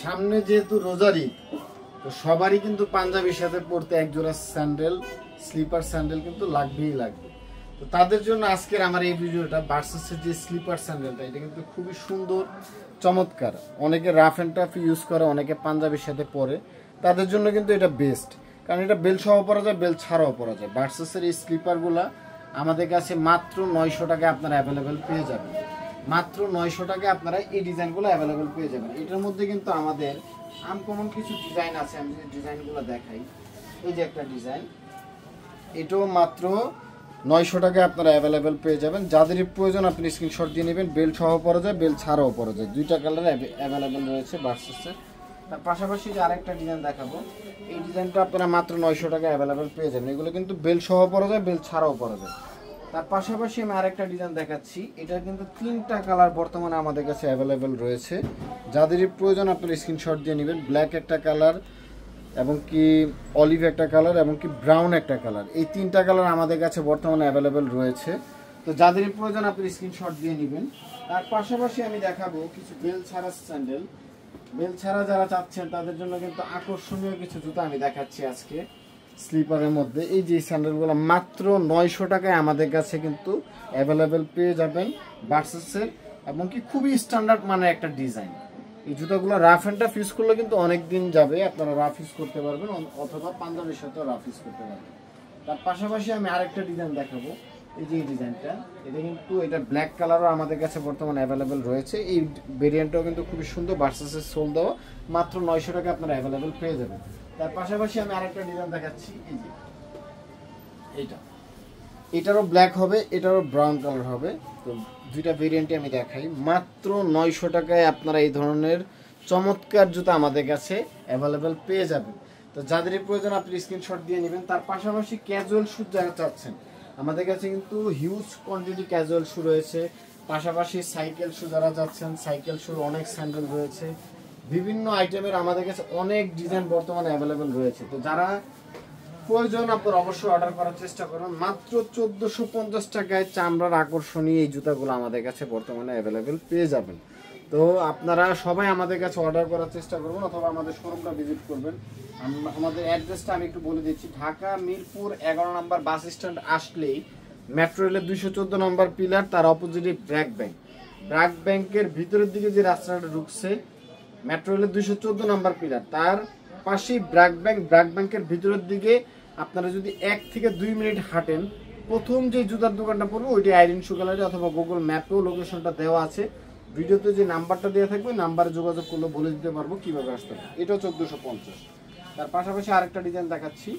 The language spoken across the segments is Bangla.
সামনে যেহেতু রোজার ঈদ, তো সবারই কিন্তু পাঞ্জাবির সাথে পড়তে একজোড়া স্যান্ডেল, স্লিপার স্যান্ডেল কিন্তু লাগবেই লাগবে। তো তাদের জন্য আজকের আমার এই ভিডিওটা ভার্সেসের যে স্লিপার স্যান্ডেলটা, এটা কিন্তু খুবই সুন্দর, চমৎকার। অনেকে রাফ অ্যান্ড টাফ ইউজ করে, অনেকে পাঞ্জাবির সাথে পরে, তাদের জন্য কিন্তু এটা বেস্ট। কারণ এটা বেল সহ পরা যায়, বেল ছাড়াও পরা যায়। ভার্সেসের এই স্লিপারগুলা আমাদের কাছে মাত্র 900 টাকায় আপনারা অ্যাভেলেবেল পেয়ে যাবেন। মাত্র 900 টাকায় আপনারা এই ডিজাইনগুলো অ্যাভেলেবেল পেয়ে যাবেন। এটার মধ্যে কিন্তু আমাদের আনকমন কিছু ডিজাইন আছে, আমি যে ডিজাইনগুলো দেখাই। এই যে একটা ডিজাইন, এটাও মাত্র 900 টাকায় আপনারা অ্যাভেলেবেল পেয়ে যাবেন। যাদেরই প্রয়োজন আপনি স্ক্রিনশট দিয়ে নেবেন। বেল সহ পরা যায়, বেল ছাড়াও পরা যায়, দুইটা কালার অ্যাভেলেবেল রয়েছে ভার্সেসের। তার পাশাপাশি যে আরেকটা ডিজাইন দেখাবো, এই ডিজাইনটা আপনারা মাত্র 900 টাকায় অ্যাভেলেবেল পেয়ে যাবেন। এগুলো কিন্তু বেল সহ পরা যায়, বেল ছাড়াও পরা যায়। তার পাশাপাশি আমি আরেকটা ডিজাইন দেখাচ্ছি। এটা কিন্তু 3টা কালার বর্তমানে আমাদের কাছে অ্যাভেলেবেল রয়েছে। যাদেরই প্রয়োজন আপনারা স্ক্রিনশট দিয়ে নেবেন। ব্ল্যাক একটা কালার, এবং কি অলিভ একটা কালার, এবং কি ব্রাউন একটা কালার, এই 3টা কালার আমাদের কাছে বর্তমানে অ্যাভেলেবেল রয়েছে। তো যাদেরই প্রয়োজন আপনি স্ক্রিনশট দিয়ে নেবেন। তার পাশাপাশি আমি দেখাবো কিছু বেল ছাড়া স্যান্ডেল। বেল ছাড়া যারা চাচ্ছেন তাদের জন্য কিন্তু আকর্ষণীয় কিছু জুতা আমি দেখাচ্ছি আজকে স্লিপারের মধ্যে। এই যে স্যান্ডেলগুলো মাত্র 900 টাকায় আমাদের কাছে কিন্তু অ্যাভেলেবেল পেয়ে যাবেন ভার্সেসের, এবং কি খুবই স্ট্যান্ডার্ড মানের একটা ডিজাইন। এই জুতাগুলো রাফ অ্যান্ড টাফ ইউজ করলে কিন্তু অনেক দিন যাবে, আপনারা রাফ ইউজ করতে পারবেন, অথবা পাঞ্জাবির সাথেও রাফ ইউজ করতে পারবেন। তার পাশাপাশি আমি আরেকটা ডিজাইন দেখাবো। এই যে এই ডিজাইনটা, এটা কিন্তু এটা ব্ল্যাক কালারও আমাদের কাছে বর্তমানে অ্যাভেলেবেল রয়েছে। এই ভেরিয়েন্টটাও কিন্তু খুবই সুন্দর, ভার্সেসের সোল দেওয়া, মাত্র 900 টাকা আপনারা অ্যাভেলেবেল পেয়ে যাবেন। তার পাশাপাশি আমি আরেকটা ডিজাইন দেখাচ্ছি। এই যে এইটা, এটারও ব্ল্যাক হবে, এটারও ব্রাউন কালার হবে। তো দুইটা ভেরিয়েন্টে আমি দেখাই। মাত্র 900 টাকায় আপনারা এই ধরনের চমৎকার জুতা আমাদের কাছে অ্যাভেলেবেল পেয়ে যাবেন। তো যাদেরই প্রয়োজন আপনি স্ক্রিনশট দিয়ে নেবেন। তার পাশাপাশি ক্যাজুয়াল শ্যু যারা চাচ্ছেন, আমাদের কাছে কিন্তু হিউজ কোয়ান্টিটি ক্যাজুয়াল শ্যু রয়েছে। পাশাপাশি সাইকেল শ্যু যারা চাচ্ছেন, সাইকেল শ্যুর অনেক স্যান্ডেল রয়েছে। বিভিন্ন আইটেমের আমাদের কাছে অনেক ডিজাইন বর্তমানে অ্যাভেলেবেল রয়েছে। তো যারা প্রয়োজন আপনার অবশ্যই অর্ডার করার চেষ্টা করুন। মাত্র 1450 টাকায় চামড়ার আকর্ষণীয় এই জুতাগুলো আমাদের কাছে বর্তমানে অ্যাভেলেবেল পেয়ে যাবেন। তো আপনারা সবাই আমাদের কাছে অর্ডার করার চেষ্টা করবেন, অথবা আমাদের শোরুমটা ভিজিট করবেন। আমাদের অ্যাড্রেসটা আমি একটু বলে দিচ্ছি। ঢাকা মিরপুর 11 নম্বর বাস স্ট্যান্ড আসলেই মেট্রো রেলের 214 নম্বর পিলার, তার অপোজিটে ব্র্যাক ব্যাংক। ব্র্যাক ব্যাংকের ভিতরের দিকে যে রাস্তাটা ঢুকছে, মেট্রো রেলের 214 নম্বর পিলার, তার পাশেই ব্র্যাক ব্যাংক। ব্র্যাক ব্যাংকের ভিতরের দিকে আপনারা যদি 1 থেকে 2 মিনিট হাঁটেন, প্রথম যে জুতার দোকানটা পড়বে ওইটি আইরিন শু গ্যালারি, অথবা গুগল ম্যাপেও লোকেশনটা দেওয়া আছে। ভিডিওতে যে নাম্বারটা দেওয়া থাকবে, নাম্বারে যোগাযোগ করলে বলে দিতে পারবো কিভাবে আসতে হবে। এটাও 1450। তার পাশাপাশি আরেকটা ডিজাইন দেখাচ্ছি,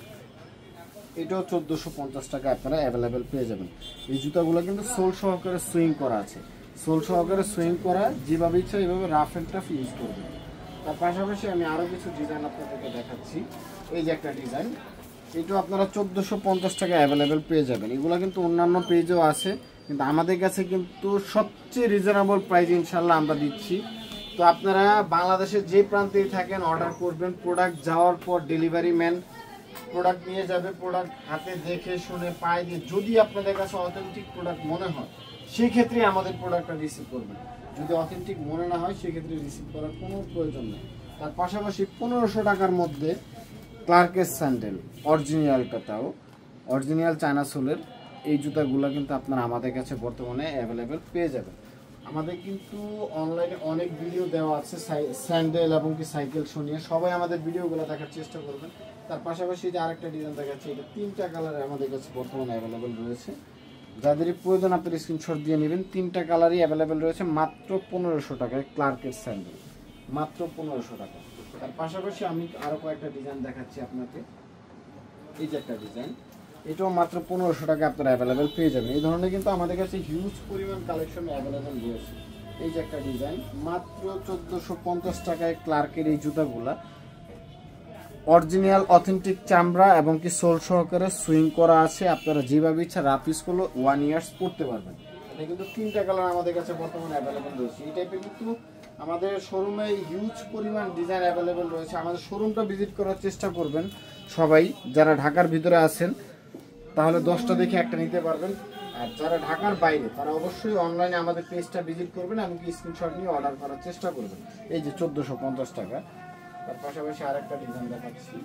এটাও 1450 টাকা আপনারা অ্যাভেলেবেল পেয়ে যাবেন। এই জুতাগুলো কিন্তু সোল সহকারে সুইং করা আছে, সোল সহকারে সুইং করা, যেভাবে ইচ্ছা এইভাবে রাফ অ্যান্ড টাফ ইউজ করবেন। তার পাশাপাশি আমি আরও কিছু ডিজাইন আপনাদেরকে দেখাচ্ছি। এই যে একটা ডিজাইন, এটাও আপনারা 1450 টাকা অ্যাভেলেবেল পেয়ে যাবেন। এগুলো কিন্তু অন্যান্য পেজেও আছে, কিন্তু আমাদের কাছে কিন্তু সবচেয়ে রিজনেবল প্রাইস ইনশাল্লাহ আমরা দিচ্ছি। তো আপনারা বাংলাদেশের যে প্রান্তেই থাকেন অর্ডার করবেন। প্রোডাক্ট যাওয়ার পর ডেলিভারি ম্যান প্রোডাক্ট নিয়ে যাবে। প্রোডাক্ট হাতে দেখে শুনে পায়ে দিয়ে, যদি আপনাদের কাছে অথেন্টিক প্রোডাক্ট মনে হয় সেক্ষেত্রে আমাদের প্রোডাক্টটা রিসিভ করবেন। যদি অথেন্টিক মনে না হয় সেক্ষেত্রে রিসিভ করার কোনো প্রয়োজন নেই। তার পাশাপাশি 1500 টাকার মধ্যে ক্লার্কের স্যান্ডেল, অরিজিনালটা, তাও অরিজিনাল চায়না সোলের, এই জুতাগুলো কিন্তু আপনারা আমাদের কাছে বর্তমানে অ্যাভেলেবেল পেয়ে যাবেন। আমাদের কিন্তু অনলাইনে অনেক ভিডিও দেওয়া আছে স্যান্ডেল এবং কি সাইকেল শো নিয়ে, সবাই আমাদের ভিডিওগুলো দেখার চেষ্টা করবেন। তার পাশাপাশি যে আরেকটা ডিজাইন দেখাচ্ছি, এটা 3টা কালারে আমাদের কাছে বর্তমানে অ্যাভেলেবেল রয়েছে। যাদেরই প্রয়োজন আপনি স্ক্রিনশট দিয়ে নেবেন। 3টা কালারই অ্যাভেলেবেল রয়েছে মাত্র 1500 টাকায় ক্লার্কের স্যান্ডেল, মাত্র 1500 টাকা। তার পাশাপাশি আমি আরও কয়েকটা ডিজাইন দেখাচ্ছি আপনাকে। এই যে একটা ডিজাইন, এটাও মাত্র 1500 টাকা আপনারা অ্যাভেলেবেল পেয়ে যাবেন। এই ধরনের কিন্তু আমাদের কাছে হিউজ পরিমাণ কালেকশন অ্যাভেলেবেল রয়েছে। এই যে একটা ডিজাইন, মাত্র 1450 টাকায় ক্লার্কের এই জুতাগুলা, অরিজিনাল অথেন্টিক চামড়া এবং কি সোল সহকারে সুইং করা আছে। আপনারা যেভাবে ইচ্ছা রাফ ইউজ করলে 1 ইয়ার্স পড়তে পারবেন। এটা কিন্তু 3টা কালার আমাদের কাছে বর্তমানে অ্যাভেলেবেল রয়েছে। এই টাইপের কিন্তু আমাদের শোরুমে হিউজ পরিমাণ ডিজাইন অ্যাভেলেবেল রয়েছে। আমাদের শোরুমটা ভিজিট করার চেষ্টা করবেন সবাই। যারা ঢাকার ভিতরে আছেন তাহলে 10টা দেখে একটা নিতে পারবেন। আর যারা ঢাকার বাইরে তারা অবশ্যই অনলাইনে আমাদের পেজটা ভিজিট করবেন, এমনকি স্ক্রিনশট নিয়ে অর্ডার করার চেষ্টা করবেন। এই যে 1450 টাকা। তার পাশাপাশি আরেকটা ডিজাইন দেখাচ্ছি,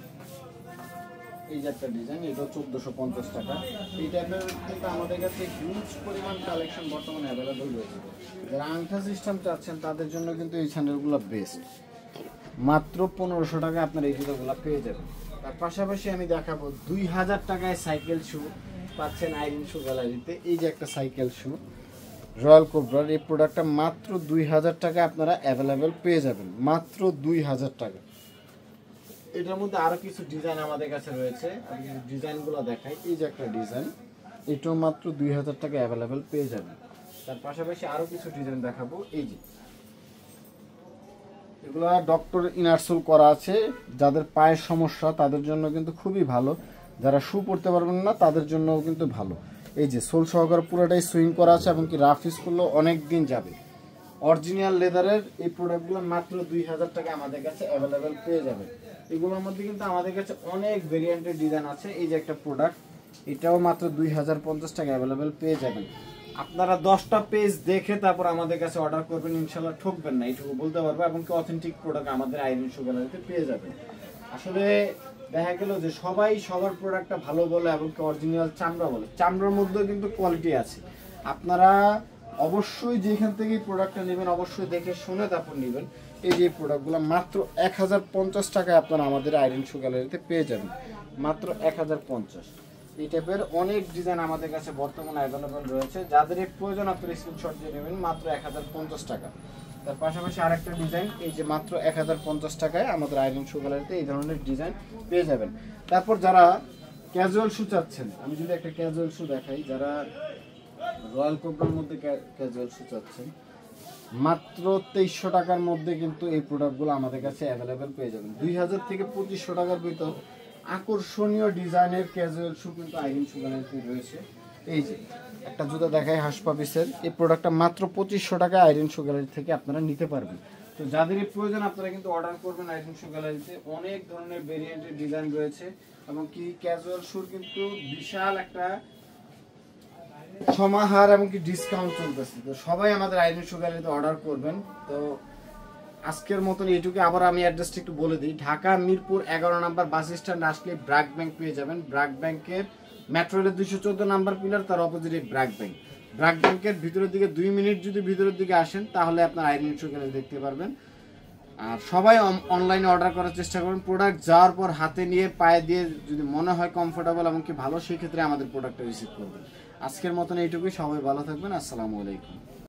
এই যে একটা ডিজাইন, এটাও 1450 টাকা। এই টাইপের কিন্তু আমাদের কাছে হিউজ পরিমাণ কালেকশন বর্তমানে অ্যাভেলেবল রয়েছে। যারা আংটা সিস্টেম চাচ্ছেন তাদের জন্য কিন্তু এই স্যান্ডেলগুলো বেস্ট। মাত্র 1500 টাকায় আপনার এই জুতোগুলো পেয়ে যাবেন। তার পাশাপাশি আমি দেখাবো 2000 টাকায় সাইকেল শু পাচ্ছেন আইরিন শু গ্যালারিতে। এই যে একটা সাইকেল শু রয়্যাল কোবরার, এই প্রোডাক্টটা মাত্র 2000 টাকায় আপনারা অ্যাভেলেবেল পেয়ে যাবেন, মাত্র 2000 টাকা। এটার মধ্যে আরো কিছু ডিজাইন আমাদের কাছে রয়েছে, আমি ডিজাইনগুলো দেখাই। এই যে একটা ডিজাইন, এটাও মাত্র 2000 টাকা অ্যাভেলেবেল পেয়ে যাবেন। তার পাশাপাশি আরো কিছু ডিজাইন দেখাবো। এই যে এগুলা ডক্টর ইনারসোল করা আছে, যাদের পায়ের সমস্যা তাদের জন্য কিন্তু খুবই ভালো, যারা শু পরতে পারবেন না তাদের জন্যও কিন্তু ভালো। এই যে সোল সহকারে পুরোটাই সুইং করা আছে এবং কি রাফ ইউজ করলেও অনেক দিন যাবে। অরিজিনাল লেদারের এই প্রোডাক্টগুলো মাত্র 2000 টাকা আমাদের কাছে অ্যাভেলেবেল পেয়ে যাবে। এগুলোর মধ্যে কিন্তু আমাদের কাছে অনেক ভেরিয়েন্টের ডিজাইন আছে। এই যে একটা প্রোডাক্ট, এটাও মাত্র 2050 টাকা অ্যাভেলেবেল পেয়ে যাবেন। আপনারা 10টা পেজ দেখে তারপর আমাদের কাছে অর্ডার করবেন, ইনশাল্লাহ ঠকবেন না, এইটুকু বলতে পারবো। এবং কি অথেন্টিক প্রোডাক্ট আমাদের আইরিন শু গ্যালারিতে পেয়ে যাবেন। আসলে দেখা গেল যে সবাই সবার প্রোডাক্টটা ভালো বলে এবং কি অরিজিনাল চামড়া বলে, চামড়ার মধ্যেও কিন্তু কোয়ালিটি আছে। আপনারা অবশ্যই যেখান থেকে প্রোডাক্টটা নেবেন অবশ্যই দেখে শুনে তারপর নেবেন। এই যে প্রোডাক্টগুলো মাত্র 1050 টাকায় আপনারা আমাদের আইরিন শু গ্যালারিতে পেয়ে যাবেন, মাত্র 1050। এই টাইপের অনেক ডিজাইন আমাদের কাছে বর্তমানে অ্যাভেলেবল রয়েছে, যাদের এই প্রয়োজন আপনারা স্ক্রিনশট দিয়ে নেবেন, মাত্র 1050 টাকা। তার পাশাপাশি আরেকটা ডিজাইন, এই যে মাত্র 1050 টাকায় আমাদের আইরিন শু গ্যালারিতে এই ধরনের ডিজাইন পেয়ে যাবেন। তারপর যারা ক্যাজুয়াল শু চাচ্ছেন, আমি যদি একটা ক্যাজুয়াল শু দেখাই, যারা রয়্যাল কোবরার মধ্যে ক্যাজুয়াল শু চাচ্ছেন, মাত্র 2300 টাকার মধ্যে কিন্তু এই প্রোডাক্টগুলো আমাদের কাছে অ্যাভেলেবেল পেয়ে যাবেন। 2000 থেকে 2500 টাকার ভিতর আকর্ষণীয় ডিজাইনের ক্যাজুয়াল শু কিন্তু আইরিন শু গ্যালারিতে রয়েছে। এই যে একটা জুতা দেখায় হাসপাপিসের, এই প্রোডাক্টটা মাত্র 2500 টাকা আইরিন শু গ্যালারি থেকে আপনারা নিতে পারবেন। তো যাদের এই প্রয়োজন আপনারা কিন্তু অর্ডার করবেন আইরিন শু গ্যালারিতে। অনেক ধরনের ভেরিয়েন্টের ডিজাইন রয়েছে এবং কি ক্যাজুয়াল শুর কিন্তু বিশাল একটা সমাহার এবং কি ডিসকাউন্ট চলতেছে। তো সবাই আমাদের আইরিন শু গ্যালারিতে অর্ডার করবেন। তো আজকের মতন এইটুকু। আবার আমি অ্যাড্রেসটা একটু বলে দিই, ঢাকা মিরপুর 11 নম্বর বাস স্ট্যান্ড আসলে ব্র্যাক ব্যাংক পেয়ে যাবেন। ব্র্যাক ব্যাংকের মেট্রো রেলের 214 নম্বর পিলার, তার অপোজিটে ব্র্যাক ব্যাংক। ব্র্যাক ব্যাংকের ভিতরের দিকে 2 মিনিট যদি ভিতরের দিকে আসেন তাহলে আপনার আইরিন শু গ্যালারি দেখতে পারবেন। আর সবাই অনলাইনে অর্ডার করার চেষ্টা করবেন। প্রোডাক্ট যাওয়ার পর হাতে নিয়ে পায়ে দিয়ে যদি মনে হয় কমফোর্টেবল এবং কি ভালো, সেই ক্ষেত্রে আমাদের প্রোডাক্টটা রিসিভ করবেন। আজকের মতন এইটুকুই। সবাই ভালো থাকবেন। আসসালামু আলাইকুম।